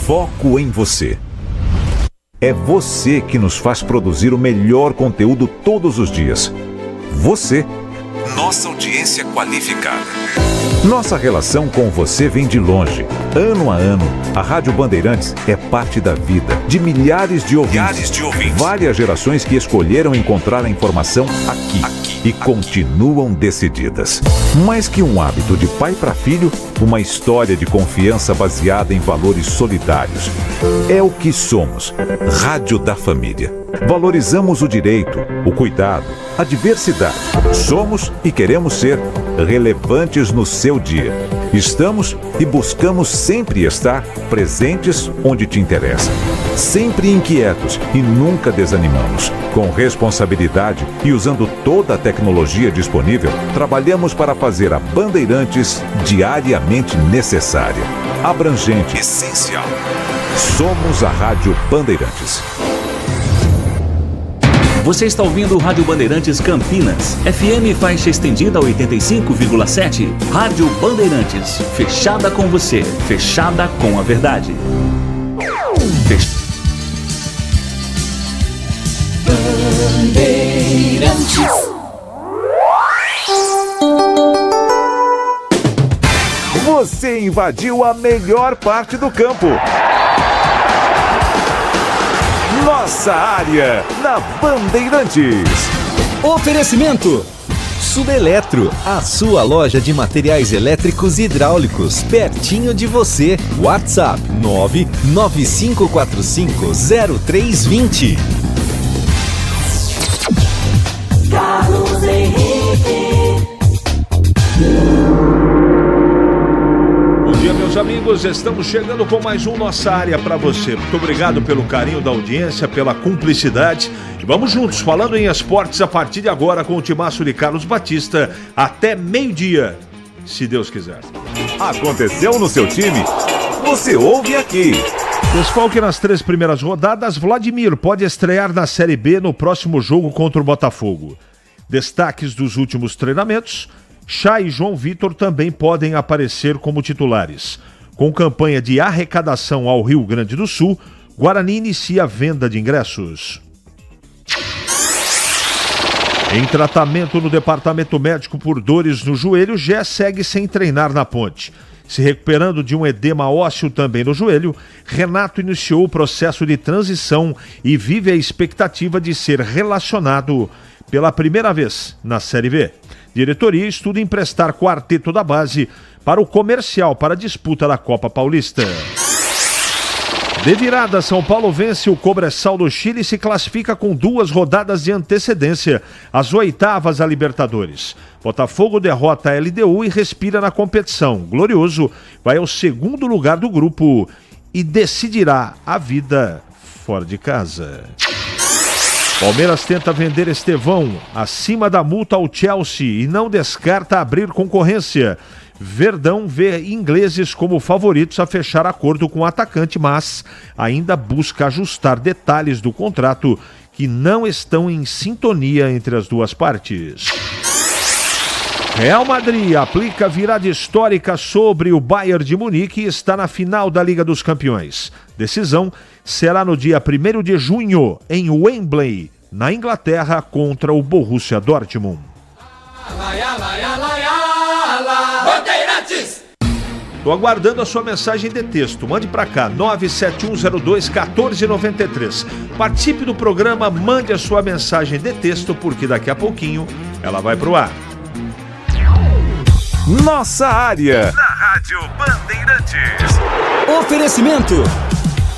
Foco em você. É você que nos faz produzir o melhor conteúdo todos os dias. Você, nossa audiência qualificada. Nossa relação com você vem de longe. Ano a ano, a Rádio Bandeirantes é parte da vida de milhares de ouvintes. Várias gerações que escolheram encontrar a informação aqui e continuam decididas. Mais que um hábito de pai para filho, uma história de confiança baseada em valores solidários. É o que somos. Rádio da Família. Valorizamos o direito, o cuidado, a diversidade. Somos e queremos ser relevantes no seu dia. Estamos e buscamos sempre estar presentes onde te interessa. Sempre inquietos e nunca desanimamos. Com responsabilidade e usando toda a tecnologia disponível, trabalhamos para fazer a Bandeirantes diariamente necessária, abrangente, essencial. Somos a Rádio Bandeirantes. Você está ouvindo Rádio Bandeirantes Campinas, FM faixa estendida 85,7. Rádio Bandeirantes, fechada com você, fechada com a verdade. Bandeirantes. Você invadiu a melhor parte do campo. Nossa área, na Bandeirantes. Oferecimento Subeletro, a sua loja de materiais elétricos e hidráulicos, pertinho de você. WhatsApp 995450320. Carlos Henrique. Bom dia, meus amigos, estamos chegando com mais um Nossa Área para você. Muito obrigado pelo carinho da audiência, pela cumplicidade. E vamos juntos, falando em esportes a partir de agora com o timaço de Carlos Batista até meio-dia, se Deus quiser. Aconteceu no seu time? Você ouve aqui. Desfalque nas 3 primeiras rodadas, Vladimir pode estrear na Série B no próximo jogo contra o Botafogo. Destaques dos últimos treinamentos: Chay e João Vitor também podem aparecer como titulares. Com campanha de arrecadação ao Rio Grande do Sul, Guarani inicia a venda de ingressos. Em tratamento no departamento médico por dores no joelho, Gé segue sem treinar na Ponte. Se recuperando de um edema ósseo também no joelho, Renato iniciou o processo de transição e vive a expectativa de ser relacionado pela primeira vez na Série B. Diretoria estuda emprestar quarteto da base para o Comercial para a disputa da Copa Paulista. De virada, São Paulo vence o Cobressal do Chile e se classifica com 2 rodadas de antecedência às 8ª da Libertadores. Botafogo derrota a LDU e respira na competição. Glorioso vai ao 2º lugar do grupo e decidirá a vida fora de casa. Palmeiras tenta vender Estevão acima da multa ao Chelsea e não descarta abrir concorrência. Verdão vê ingleses como favoritos a fechar acordo com o atacante, mas ainda busca ajustar detalhes do contrato que não estão em sintonia entre as duas partes. Real Madrid aplica virada histórica sobre o Bayern de Munique e está na final da Liga dos Campeões. Decisão será no dia 1º de junho, em Wembley, na Inglaterra, contra o Borussia Dortmund. Estou aguardando a sua mensagem de texto. Mande para cá, 971021493. Participe do programa, mande a sua mensagem de texto, porque daqui a pouquinho ela vai pro ar. Nossa área, na Rádio Bandeirantes. Oferecimento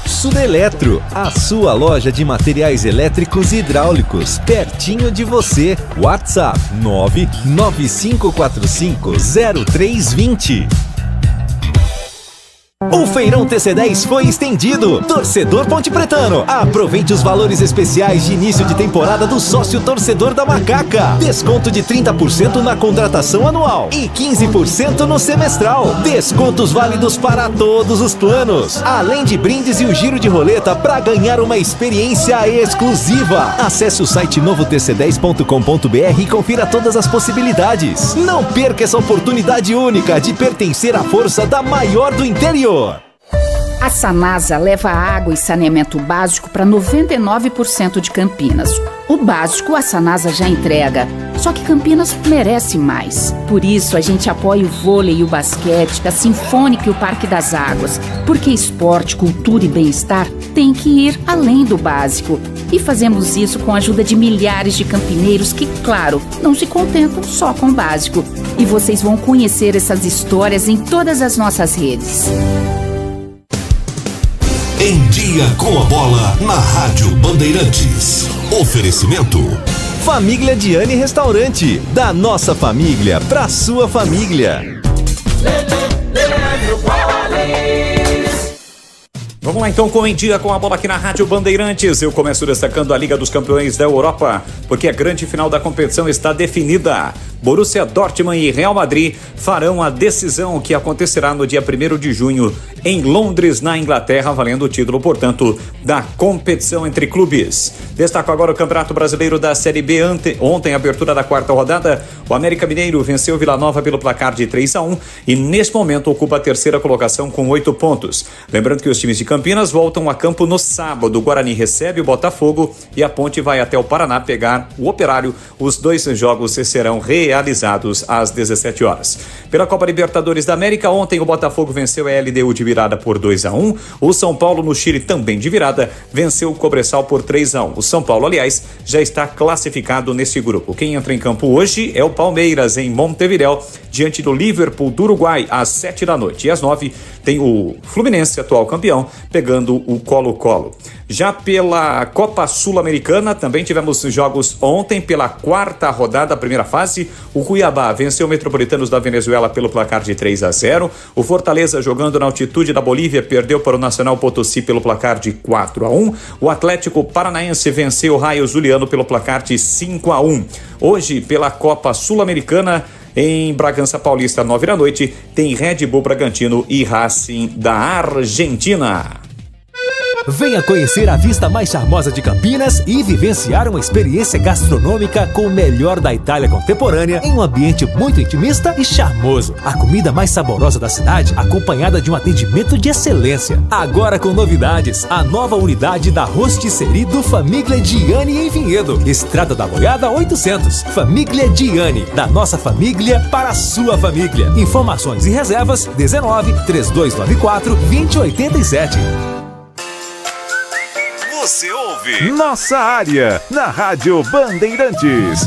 Subeletro, a sua loja de materiais elétricos e hidráulicos, pertinho de você. WhatsApp 995450320. O Feirão TC10 foi estendido. Torcedor Ponte Pretano, aproveite os valores especiais de início de temporada do sócio torcedor da Macaca. Desconto de 30% na contratação anual e 15% no semestral. Descontos válidos para todos os planos, além de brindes e o giro de roleta para ganhar uma experiência exclusiva. Acesse o site novotc10.com.br e confira todas as possibilidades. Não perca essa oportunidade única de pertencer à força da maior do interior. A Sanasa leva água e saneamento básico para 99% de Campinas. O básico a Sanasa já entrega, só que Campinas merece mais. Por isso a gente apoia o vôlei e o basquete, a Sinfônica e o Parque das Águas, porque esporte, cultura e bem-estar tem que ir além do básico. E fazemos isso com a ajuda de milhares de campineiros que, claro, não se contentam só com o básico. E vocês vão conhecer essas histórias em todas as nossas redes. Em Dia com a Bola, na Rádio Bandeirantes. Oferecimento: Família Diani Restaurante. Da nossa família pra sua família. Vamos lá então com Em Dia com a Bola aqui na Rádio Bandeirantes. Eu começo destacando a Liga dos Campeões da Europa, porque a grande final da competição está definida. Borussia Dortmund e Real Madrid farão a decisão que acontecerá no dia 1º de junho em Londres, na Inglaterra, valendo o título, portanto, da competição entre clubes. Destaco agora o Campeonato Brasileiro da Série B. Ontem, abertura da 4ª rodada, o América Mineiro venceu o Vila Nova pelo placar de 3-1 e neste momento ocupa a 3ª colocação com 8 pontos. Lembrando que os times de Campinas voltam a campo no sábado. O Guarani recebe o Botafogo e a Ponte vai até o Paraná pegar o Operário. Os 2 jogos serão realizados às 17 horas. Pela Copa Libertadores da América, ontem o Botafogo venceu a LDU de virada por 2-1. O São Paulo, no Chile, também de virada, venceu o Cobressal por 3-1. O São Paulo, aliás, já está classificado nesse grupo. Quem entra em campo hoje é o Palmeiras, em Montevidéu, diante do Liverpool do Uruguai, às 7 da noite. E às 9 tem o Fluminense, atual campeão, pegando o Colo-Colo. Já pela Copa Sul-Americana, também tivemos jogos ontem pela 4ª rodada, primeira fase. O Cuiabá venceu o Metropolitanos da Venezuela pelo placar de 3-0. O Fortaleza, jogando na altitude da Bolívia, perdeu para o Nacional Potosí pelo placar de 4-1. O Atlético Paranaense venceu o Raio Zuliano pelo placar de 5-1. Hoje, pela Copa Sul-Americana, em Bragança Paulista, 9 da noite, tem Red Bull Bragantino e Racing da Argentina. Venha conhecer a vista mais charmosa de Campinas e vivenciar uma experiência gastronômica com o melhor da Itália contemporânea em um ambiente muito intimista e charmoso. A comida mais saborosa da cidade, acompanhada de um atendimento de excelência. Agora com novidades, a nova unidade da Rosticerie do Família Diani em Vinhedo. Estrada da Boiada 800. Família Diani, da nossa família para a sua família. Informações e reservas 19 3294 2087. Você ouve Nossa Área, na Rádio Bandeirantes.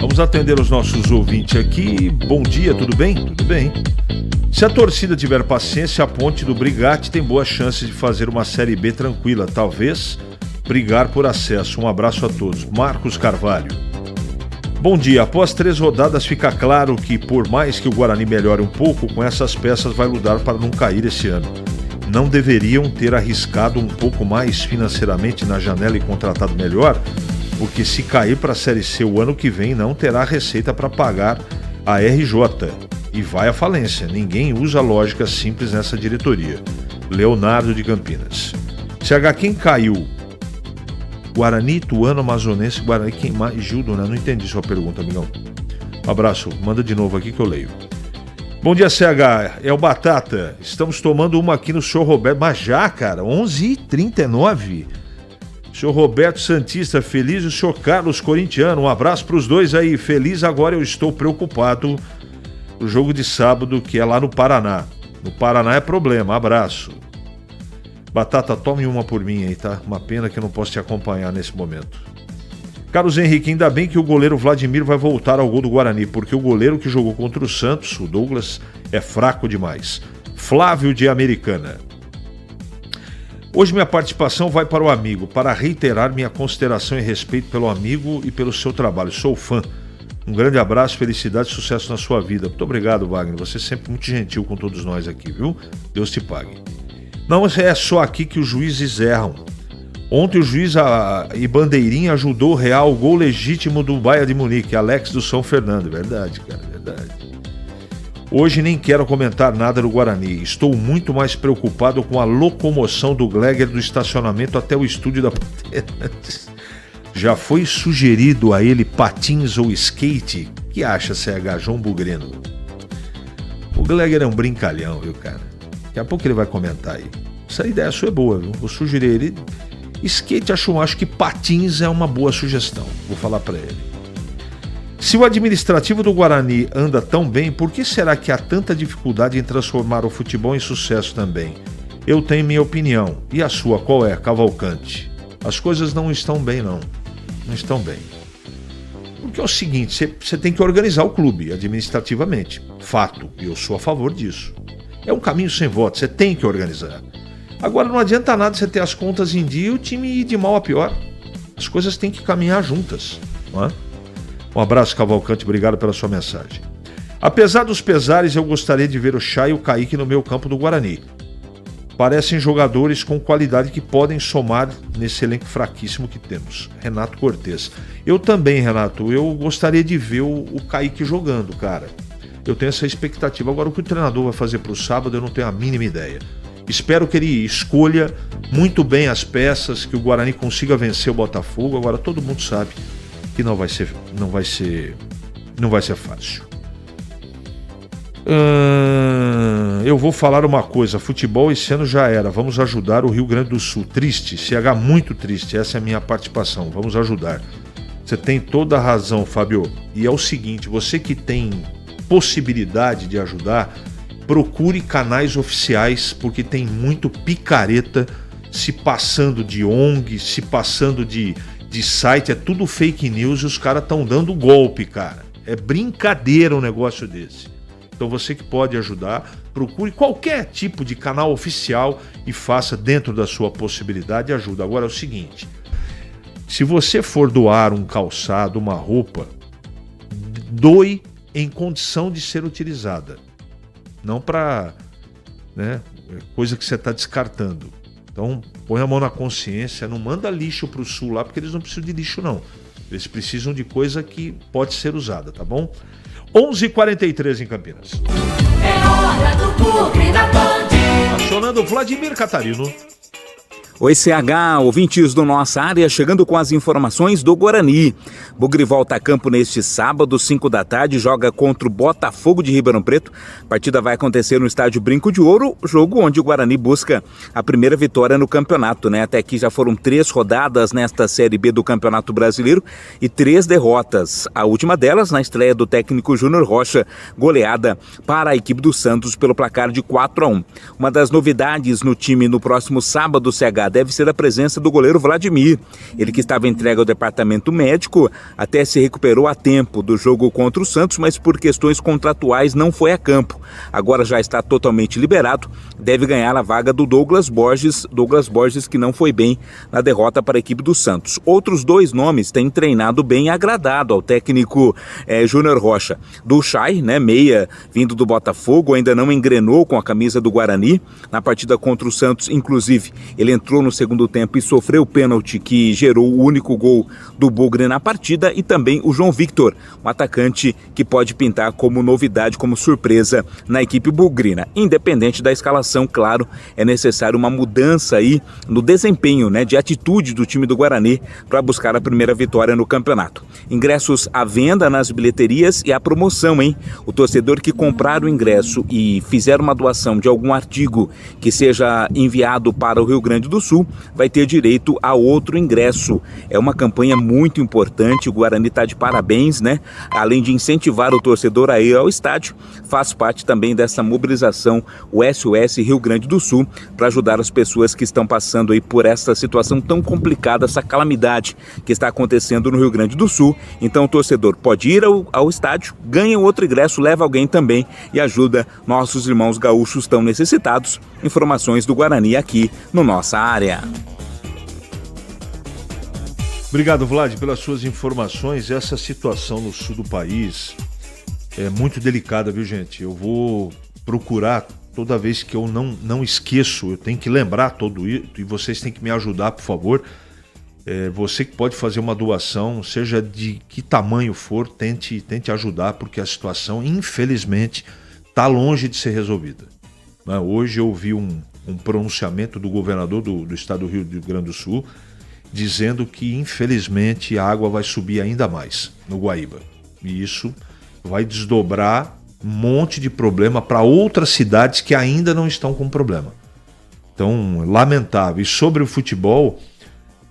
Vamos atender os nossos ouvintes aqui. Bom dia, tudo bem? Tudo bem. Se a torcida tiver paciência, a Ponte do Brigatti tem boas chances de fazer uma Série B tranquila. Talvez brigar por acesso. Um abraço a todos. Marcos Carvalho. Bom dia, após 3 rodadas fica claro que por mais que o Guarani melhore um pouco, com essas peças vai lutar para não cair esse ano. Não deveriam ter arriscado um pouco mais financeiramente na janela e contratado melhor? Porque se cair para a Série C o ano que vem não terá receita para pagar a RJ e vai à falência. Ninguém usa lógica simples nessa diretoria. Leonardo de Campinas. CH, quem caiu? Guarani, Ituano, Amazonense, Guarani, quem mais? Gildo, né? Não entendi sua pergunta, amigão. Um abraço, manda de novo aqui que eu leio. Bom dia, CH, é o Batata. Estamos tomando uma aqui no Senhor Roberto. Mas já, cara, 11h39. Senhor Roberto Santista, feliz, e o senhor Carlos Corintiano. Um abraço para os dois aí. Feliz, agora eu estou preocupado no jogo de sábado, que é lá no Paraná. No Paraná é problema, abraço. Batata, tome uma por mim aí, tá? Uma pena que eu não posso te acompanhar nesse momento. Carlos Henrique, ainda bem que o goleiro Vladimir vai voltar ao gol do Guarani, porque o goleiro que jogou contra o Santos, o Douglas, é fraco demais. Flávio de Americana. Hoje minha participação vai para o amigo, para reiterar minha consideração e respeito pelo amigo e pelo seu trabalho. Sou fã. Um grande abraço, felicidade e sucesso na sua vida. Muito obrigado, Wagner. Você é sempre muito gentil com todos nós aqui, viu? Deus te pague. Não é só aqui que os juízes erram. Ontem o juiz e Bandeirinha ajudou o Real, o gol legítimo do Bayern de Munique, Alex do São Fernando. Verdade, cara, verdade. Hoje nem quero comentar nada do Guarani. Estou muito mais preocupado com a locomoção do Gleger do estacionamento até o estúdio da Bandeirantes. Já foi sugerido a ele patins ou skate? Que acha, CH João Bugrino? O Gleger é um brincalhão, viu, cara? Daqui a pouco ele vai comentar aí. Essa ideia sua é boa, viu? Vou sugerir ele. Skate, acho que patins é uma boa sugestão. Vou falar pra ele. Se o administrativo do Guarani anda tão bem, por que será que há tanta dificuldade em transformar o futebol em sucesso também? Eu tenho minha opinião. E a sua qual é, Cavalcante? As coisas não estão bem, não. Não estão bem. Porque é o seguinte, você tem que organizar o clube administrativamente. Fato. E eu sou a favor disso. É um caminho sem volta, você tem que organizar. Agora não adianta nada você ter as contas em dia e o time ir de mal a pior. As coisas têm que caminhar juntas, não é? Um abraço, Cavalcante, obrigado pela sua mensagem. Apesar dos pesares, eu gostaria de ver o Chay e o Kaique no meio campo do Guarani. Parecem jogadores com qualidade que podem somar nesse elenco fraquíssimo que temos. Renato Cortez. Eu também, Renato, eu gostaria de ver o Kaique jogando, cara. Eu tenho essa expectativa. Agora, o que o treinador vai fazer para o sábado, eu não tenho a mínima ideia. Espero que ele escolha muito bem as peças, que o Guarani consiga vencer o Botafogo. Agora, todo mundo sabe que não vai ser fácil. Eu vou falar uma coisa, futebol esse ano já era, vamos ajudar o Rio Grande do Sul. Triste, CH muito triste, essa é a minha participação, vamos ajudar. Você tem toda a razão, Fábio, e é o seguinte, você que tem possibilidade de ajudar, procure canais oficiais, porque tem muito picareta se passando de ONG, se passando de site, é tudo fake news e os caras estão dando golpe, cara. É brincadeira um negócio desse. Então você que pode ajudar, procure qualquer tipo de canal oficial e faça dentro da sua possibilidade e ajuda. Agora é o seguinte, se você for doar um calçado, uma roupa, doe em condição de ser utilizada. Não para, coisa que você está descartando. Então põe a mão na consciência, não manda lixo para o Sul lá, porque eles não precisam de lixo não. Eles precisam de coisa que pode ser usada, tá bom? 11h43 em Campinas. É hora do Bugre da Band. Acionando Vladimir Catarino. Oi, CH, ouvintes do Nossa Área, chegando com as informações do Guarani. Bugre volta a campo neste sábado, 5 da tarde, joga contra o Botafogo de Ribeirão Preto. A partida vai acontecer no estádio Brinco de Ouro, jogo onde o Guarani busca a primeira vitória no campeonato, Até aqui já foram 3 rodadas nesta Série B do Campeonato Brasileiro e 3 derrotas. A última delas na estreia do técnico Júnior Rocha, goleada para a equipe do Santos pelo placar de 4-1. Uma das novidades no time no próximo sábado, CH, deve ser a presença do goleiro Vladimir. Ele que estava entregue ao departamento médico, até se recuperou a tempo do jogo contra o Santos, mas por questões contratuais não foi a campo. Agora já está totalmente liberado, deve ganhar a vaga do Douglas Borges que não foi bem na derrota para a equipe do Santos. Outros 2 nomes têm treinado bem e agradado ao técnico Júnior Rocha. Do Chay, meia, vindo do Botafogo, ainda não engrenou com a camisa do Guarani. Na partida contra o Santos, inclusive, ele entrou no segundo tempo e sofreu o pênalti que gerou o único gol do Bugre na partida, e também o João Victor, um atacante que pode pintar como novidade, como surpresa na equipe bugrina. Independente da escalação, claro, é necessário uma mudança aí no desempenho, de atitude do time do Guarani para buscar a primeira vitória no campeonato. Ingressos à venda nas bilheterias e a promoção, O torcedor que comprar o ingresso e fizer uma doação de algum artigo que seja enviado para o Rio Grande do Sul, vai ter direito a outro ingresso. É uma campanha muito importante, o Guarani está de parabéns, Além de incentivar o torcedor a ir ao estádio, faz parte também dessa mobilização o SOS Rio Grande do Sul para ajudar as pessoas que estão passando aí por essa situação tão complicada, essa calamidade que está acontecendo no Rio Grande do Sul. Então o torcedor pode ir ao estádio, ganha outro ingresso, leva alguém também e ajuda nossos irmãos gaúchos tão necessitados. Informações do Guarani aqui no Nossa Área. Obrigado, Vlad, pelas suas informações. Essa situação no sul do país é muito delicada, viu, gente? Eu vou procurar, toda vez que eu não esqueço, eu tenho que lembrar tudo isso, e vocês têm que me ajudar, por favor. Você que pode fazer uma doação, seja de que tamanho for, tente ajudar, porque a situação, infelizmente, está longe de ser resolvida. Hoje eu vi um pronunciamento do governador do estado do Rio Grande do Sul, dizendo que, infelizmente, a água vai subir ainda mais no Guaíba. E isso vai desdobrar um monte de problema para outras cidades que ainda não estão com problema. Então, lamentável. E sobre o futebol,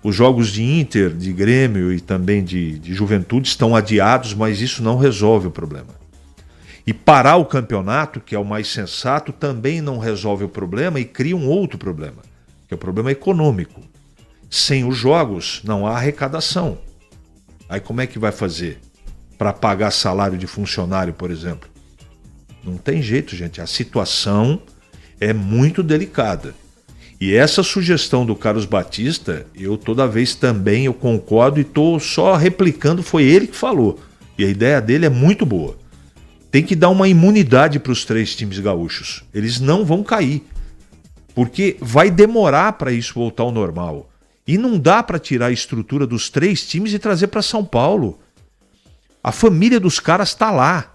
os jogos de Inter, de Grêmio e também de Juventude estão adiados, mas isso não resolve o problema. E parar o campeonato, que é o mais sensato, também não resolve o problema e cria um outro problema, que é o problema econômico. Sem os jogos, não há arrecadação. Aí como é que vai fazer para pagar salário de funcionário, por exemplo? Não tem jeito, gente. A situação é muito delicada. E essa sugestão do Carlos Batista, eu toda vez também eu concordo e estou só replicando, foi ele que falou. E a ideia dele é muito boa. Tem que dar uma imunidade para os 3 times gaúchos. Eles não vão cair. Porque vai demorar para isso voltar ao normal. E não dá para tirar a estrutura dos 3 times e trazer para São Paulo. A família dos caras está lá.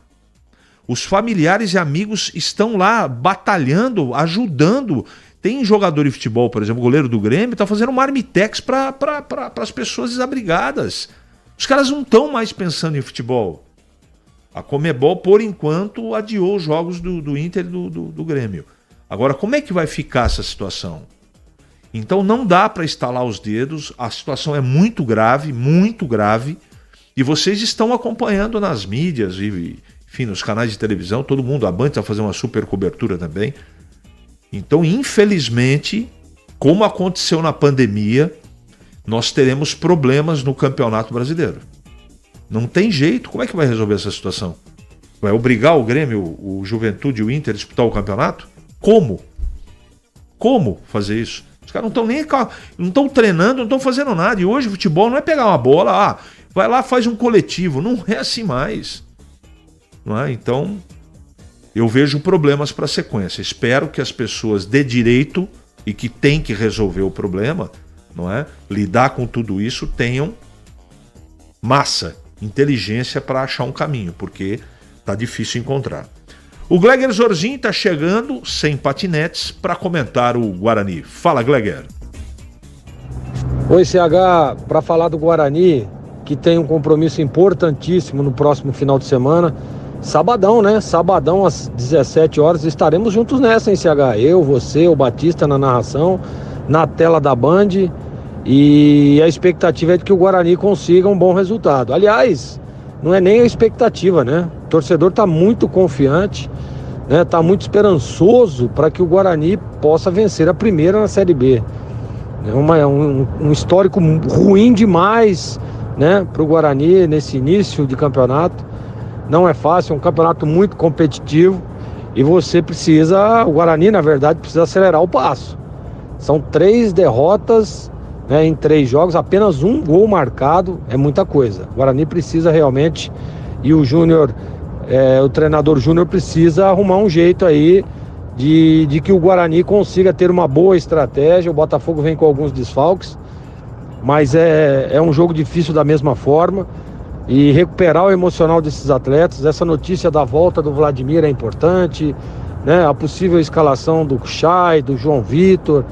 Os familiares e amigos estão lá batalhando, ajudando. Tem jogador de futebol, por exemplo, o goleiro do Grêmio, está fazendo marmitex para as pessoas desabrigadas. Os caras não estão mais pensando em futebol. A Conmebol, por enquanto, adiou os jogos do Inter e do Grêmio. Agora, como é que vai ficar essa situação? Então não dá para estalar os dedos, a situação é muito grave, e vocês estão acompanhando nas mídias, enfim, nos canais de televisão, todo mundo, a Band está fazendo uma super cobertura também. Então, infelizmente, como aconteceu na pandemia, nós teremos problemas no Campeonato Brasileiro. Não tem jeito. Como é que vai resolver essa situação? Vai obrigar o Grêmio, o Juventude e o Inter a disputar o campeonato? Como? Como fazer isso? Os caras não estão treinando, não estão fazendo nada. E hoje o futebol não é pegar uma bola, vai lá, faz um coletivo. Não é assim mais. Não é? Então, eu vejo problemas para a sequência. Espero que as pessoas de direito e que têm que resolver o problema, não é? Lidar com tudo isso, tenham massa, inteligência para achar um caminho, porque tá difícil encontrar. O Gleger Zorzinho está chegando sem patinetes para comentar o Guarani. Fala, Gleger. Oi, CH, para falar do Guarani, que tem um compromisso importantíssimo no próximo final de semana. Sabadão, né? Sabadão às 17 horas, estaremos juntos nessa, hein, CH? Eu, você, o Batista na narração, na tela da Band. E a expectativa é de que o Guarani consiga um bom resultado. Aliás, não é nem a expectativa, né? O torcedor está muito confiante, né? Está muito esperançoso para que o Guarani possa vencer a primeira na Série B. É um histórico ruim demais, né, para o Guarani nesse início de campeonato. Não é fácil, é um campeonato muito competitivo e o Guarani, na verdade, precisa acelerar o passo. São 3 derrotas, né, em 3 jogos, apenas 1 gol marcado, é muita coisa. O Guarani precisa realmente, e o Júnior, o treinador Júnior precisa arrumar um jeito aí de que o Guarani consiga ter uma boa estratégia. O Botafogo vem com alguns desfalques, mas é um jogo difícil da mesma forma, e recuperar o emocional desses atletas. Essa notícia da volta do Vladimir é importante, né? A possível escalação do Chay, do João Vitor,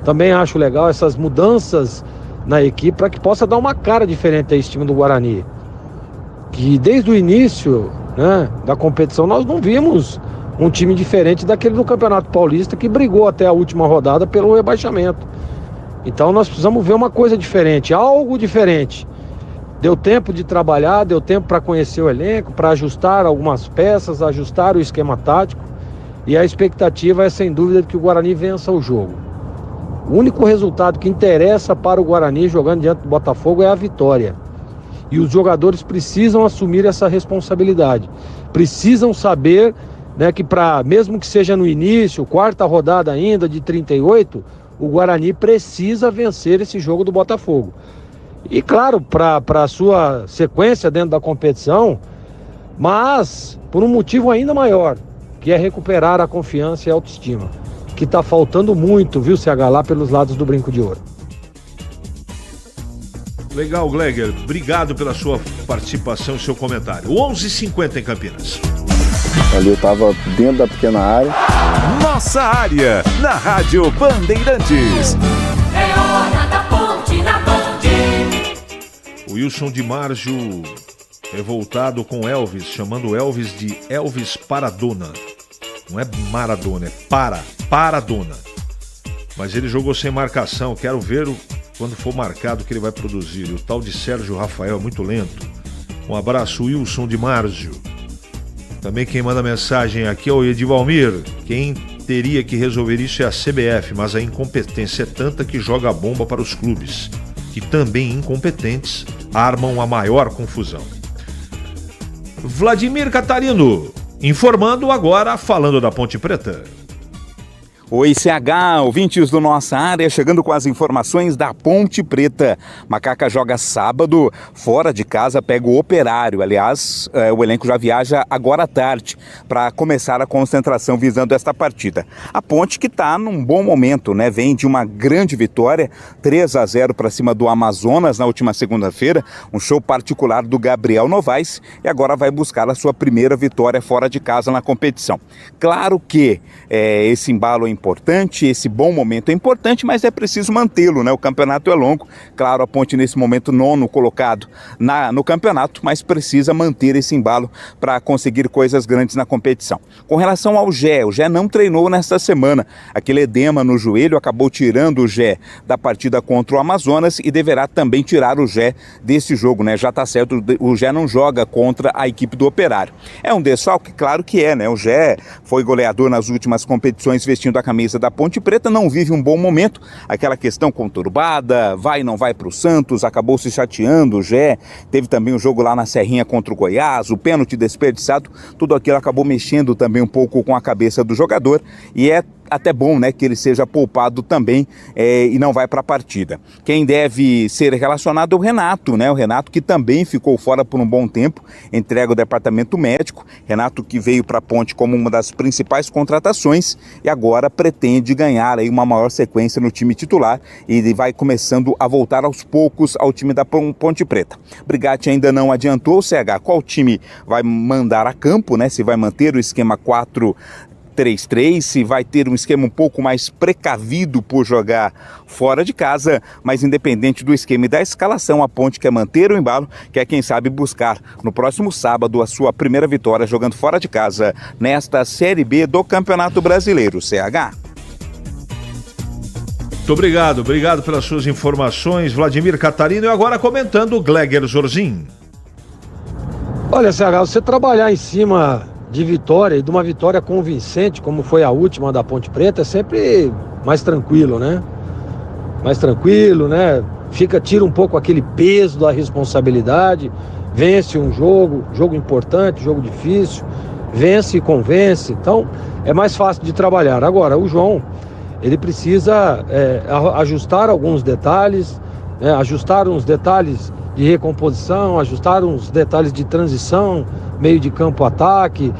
também acho legal essas mudanças na equipe para que possa dar uma cara diferente a esse time do Guarani, que desde o início, né, da competição nós não vimos um time diferente daquele do Campeonato Paulista, que brigou até a última rodada pelo rebaixamento. Então nós precisamos ver uma coisa diferente, algo diferente. Deu tempo de trabalhar, deu tempo para conhecer o elenco, para ajustar algumas peças, ajustar o esquema tático, e a expectativa é sem dúvida de que o Guarani vença o jogo. O único resultado que interessa para o Guarani jogando diante do Botafogo é a vitória. E os jogadores precisam assumir essa responsabilidade. Precisam saber, né, que mesmo que seja no início, 4ª rodada ainda de 38, o Guarani precisa vencer esse jogo do Botafogo. E claro, para a sua sequência dentro da competição, mas por um motivo ainda maior, que é recuperar a confiança e a autoestima, que está faltando muito, viu, CH, lá pelos lados do Brinco de Ouro. Legal, Gleger. Obrigado pela sua participação e seu comentário. 11h50 em Campinas. Ali eu estava dentro da pequena área. Nossa área, na Rádio Bandeirantes. É hora da ponte na Band. O Wilson de Márcio revoltado com Elvis, chamando Elvis de Elvis Paradona. Não é Maradona, é Paradona. Mas ele jogou sem marcação, quero ver quando for marcado o que ele vai produzir. E o tal de Sérgio Rafael é muito lento. Um abraço, Wilson de Márcio. Também quem manda mensagem aqui é o Edivalmir. Quem teria que resolver isso é a CBF, mas a incompetência é tanta que joga a bomba para os clubes, que também incompetentes armam a maior confusão. Vladimir Catarino, informando agora, falando da Ponte Preta. Oi, CH, ouvintes do Nossa Área, chegando com as informações da Ponte Preta. Macaca joga sábado, fora de casa, pega o Operário. Aliás, o elenco já viaja agora à tarde para começar a concentração visando esta partida. A Ponte que está num bom momento, né? Vem de uma grande vitória, 3-0 para cima do Amazonas na última segunda-feira, um show particular do Gabriel Novaes, e agora vai buscar a sua primeira vitória fora de casa na competição. Claro que esse embalo é importante, esse bom momento é importante, mas é preciso mantê-lo, né? O campeonato é longo, claro, a Ponte nesse momento 9º colocado no campeonato, mas precisa manter esse embalo para conseguir coisas grandes na competição. Com relação ao Gé, o Gé não treinou nesta semana, aquele edema no joelho acabou tirando o Gé da partida contra o Amazonas e deverá também tirar o Gé desse jogo, né? Já está certo, o Gé não joga contra a equipe do Operário. É um desfalque? Claro que é, né? O Gé foi goleador nas últimas competições vestindo a camisa da Ponte Preta, não vive um bom momento, aquela questão conturbada, vai não vai para o Santos, acabou se chateando o Gé, teve também um jogo lá na Serrinha contra o Goiás, o pênalti desperdiçado, tudo aquilo acabou mexendo também um pouco com a cabeça do jogador, e é até bom, né, que ele seja poupado também e não vai para a partida. Quem deve ser relacionado é o Renato, né? O Renato que também ficou fora por um bom tempo, entrega o departamento médico. Renato que veio para a Ponte como uma das principais contratações e agora pretende ganhar aí uma maior sequência no time titular e vai começando a voltar aos poucos ao time da Ponte Preta. Brigatti ainda não adiantou, CH, qual time vai mandar a campo, né? Se vai manter o esquema 4-3-3, se vai ter um esquema um pouco mais precavido por jogar fora de casa, mas independente do esquema e da escalação, a Ponte quer manter o embalo, quer quem sabe buscar no próximo sábado a sua primeira vitória jogando fora de casa nesta Série B do Campeonato Brasileiro, CH. Muito obrigado pelas suas informações, Vladimir Catarino. E agora comentando o Gleger Zorzin. Olha, CH, você trabalhar em cima de vitória e de uma vitória convincente, como foi a última da Ponte Preta, é sempre mais tranquilo, né? Mais tranquilo, né? Tira um pouco aquele peso da responsabilidade, vence um jogo importante, jogo difícil, vence e convence, então é mais fácil de trabalhar. Agora, o João, ele precisa ajustar alguns detalhes, né? Ajustar uns detalhes de recomposição, ajustar uns detalhes de transição, meio de campo, ataque,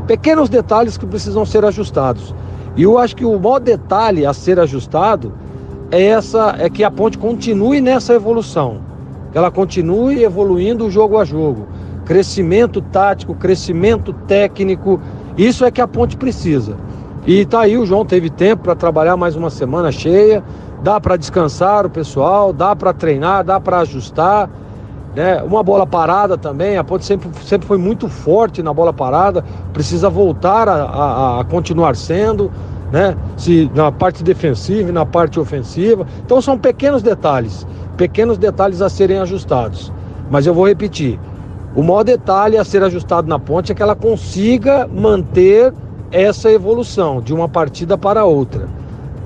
pequenos detalhes que precisam ser ajustados. E eu acho que o maior detalhe a ser ajustado é que a Ponte continue nessa evolução, que ela continue evoluindo jogo a jogo, crescimento tático, crescimento técnico, isso é que a Ponte precisa. E tá aí, o João teve tempo para trabalhar mais uma semana cheia, dá para descansar o pessoal, dá para treinar, dá para ajustar, né? Uma bola parada também, a Ponte sempre foi muito forte na bola parada, precisa voltar a continuar sendo, né? Na parte defensiva e na parte ofensiva. Então são pequenos detalhes a serem ajustados. Mas eu vou repetir, o maior detalhe a ser ajustado na Ponte é que ela consiga manter essa evolução de uma partida para outra.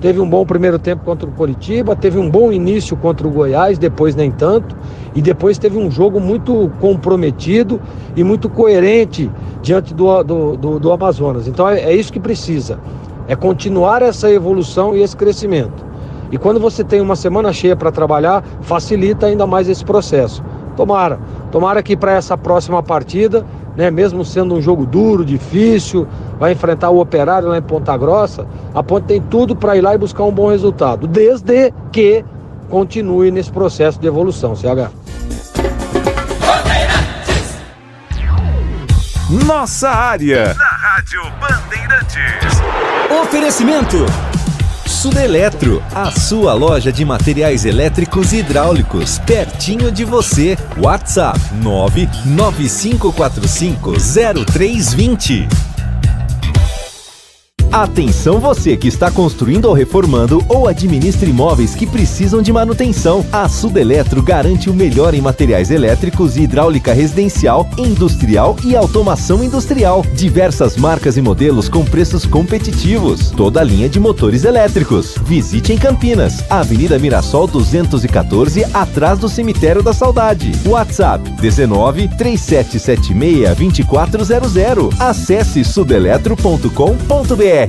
Teve um bom primeiro tempo contra o Coritiba, teve um bom início contra o Goiás, depois nem tanto, e depois teve um jogo muito comprometido e muito coerente diante do Amazonas. Então é isso que precisa, é continuar essa evolução e esse crescimento. E quando você tem uma semana cheia para trabalhar, facilita ainda mais esse processo. Tomara que para essa próxima partida, né, mesmo sendo um jogo duro, difícil, vai enfrentar o Operário lá em Ponta Grossa, a Ponte tem tudo para ir lá e buscar um bom resultado, desde que continue nesse processo de evolução, CH. Nossa Área, na Rádio Bandeirantes. Oferecimento Sudeletro, a sua loja de materiais elétricos e hidráulicos, pertinho de você. WhatsApp 995450320. Atenção você que está construindo ou reformando ou administra imóveis que precisam de manutenção. A Sudeletro garante o melhor em materiais elétricos e hidráulica residencial, industrial e automação industrial. Diversas marcas e modelos com preços competitivos. Toda a linha de motores elétricos. Visite em Campinas, Avenida Mirassol 214, atrás do Cemitério da Saudade. WhatsApp 19-3776-2400. Acesse sudeletro.com.br.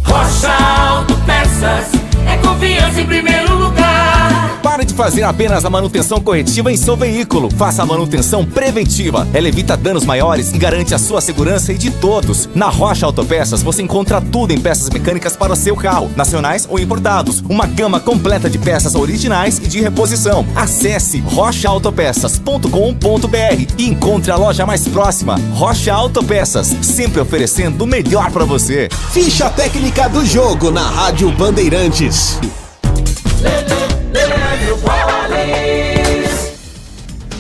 Rocha Autopeças é confiança em primeiro lugar. Pare de fazer apenas a manutenção corretiva em seu veículo. Faça a manutenção preventiva. Ela evita danos maiores e garante a sua segurança e de todos. Na Rocha Autopeças você encontra tudo em peças mecânicas para o seu carro, nacionais ou importados. Uma gama completa de peças originais e de reposição. Acesse rochaautopeças.com.br e encontre a loja mais próxima. Rocha Autopeças, sempre oferecendo o melhor para você. Ficha técnica do jogo na Rádio Bandeirantes.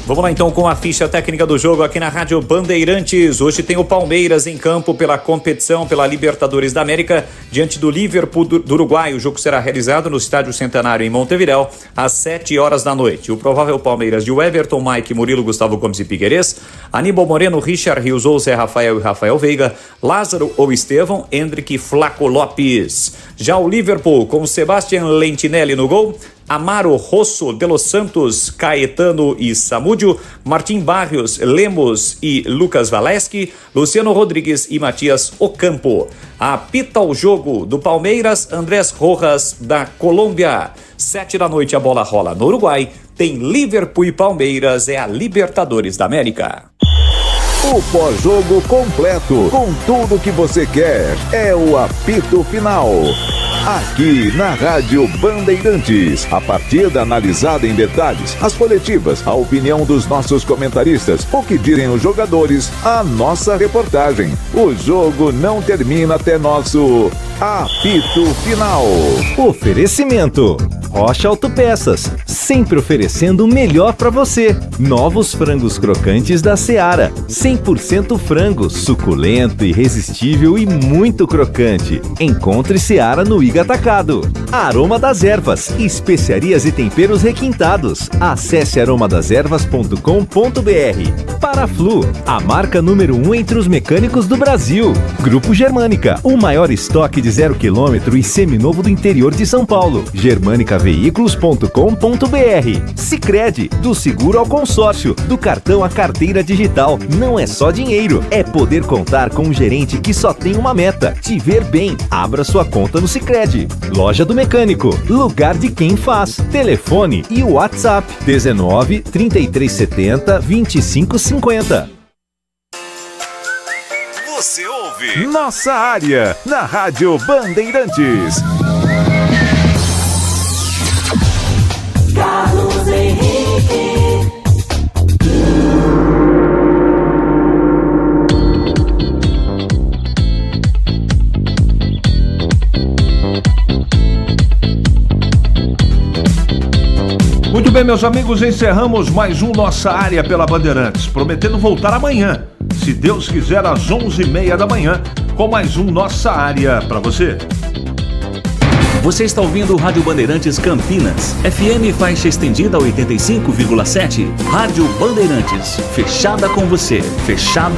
Vamos lá então com a ficha técnica do jogo aqui na Rádio Bandeirantes. Hoje tem o Palmeiras em campo pela competição, pela Libertadores da América, diante do Liverpool do Uruguai. O jogo será realizado no Estádio Centenário em Montevidéu, às 7h da noite. O provável Palmeiras de Everton, Mike, Murilo, Gustavo Gomes e Piquerez, Aníbal Moreno, Richard Rios ou Zé Rafael e Rafael Veiga, Lázaro ou Estevão, Hendrick, Flaco Lopes. Já o Liverpool com Sebastian Lentinelli no gol, Amaro, Rosso, De Los Santos, Caetano e Samúdio, Martim Barrios, Lemos e Lucas Valeschi, Luciano Rodrigues e Matias Ocampo. Apita o jogo do Palmeiras, Andrés Rojas, da Colômbia. 7 da noite a bola rola no Uruguai. Tem Liverpool e Palmeiras, é a Libertadores da América. O pós-jogo completo, com tudo que você quer, é o apito final. Aqui na Rádio Bandeirantes, a partida analisada em detalhes, as coletivas, a opinião dos nossos comentaristas, o que direm os jogadores, a nossa reportagem. O jogo não termina até nosso apito final. Oferecimento: Rocha Autopeças, sempre oferecendo o melhor para você. Novos frangos crocantes da Seara, 100% frango, suculento, irresistível e muito crocante. Encontre Seara no Iga Atacado. Aroma das Ervas, especiarias e temperos requintados. Acesse aromadeservas.com.br. Paraflu, a marca número 1 entre os mecânicos do Brasil. Grupo Germânica, o maior estoque de 0 km e seminovo do interior de São Paulo. germanicaveículos.com.br. Sicredi, do seguro ao consórcio, do cartão à carteira digital. Não é só dinheiro, é poder contar com um gerente que só tem uma meta: te ver bem. Abra sua conta no Sicredi. Loja do Mecânico, lugar de quem faz. Telefone e WhatsApp 19 3370 2550. Você ouve Nossa Área na Rádio Bandeirantes. Carlos Henrique. Muito bem, meus amigos, encerramos mais um Nossa Área pela Bandeirantes, prometendo voltar amanhã, se Deus quiser, às 11h30 da manhã, com mais um Nossa Área para você. Você está ouvindo o Rádio Bandeirantes Campinas, FM faixa estendida 85,7. Rádio Bandeirantes, fechada com você, fechada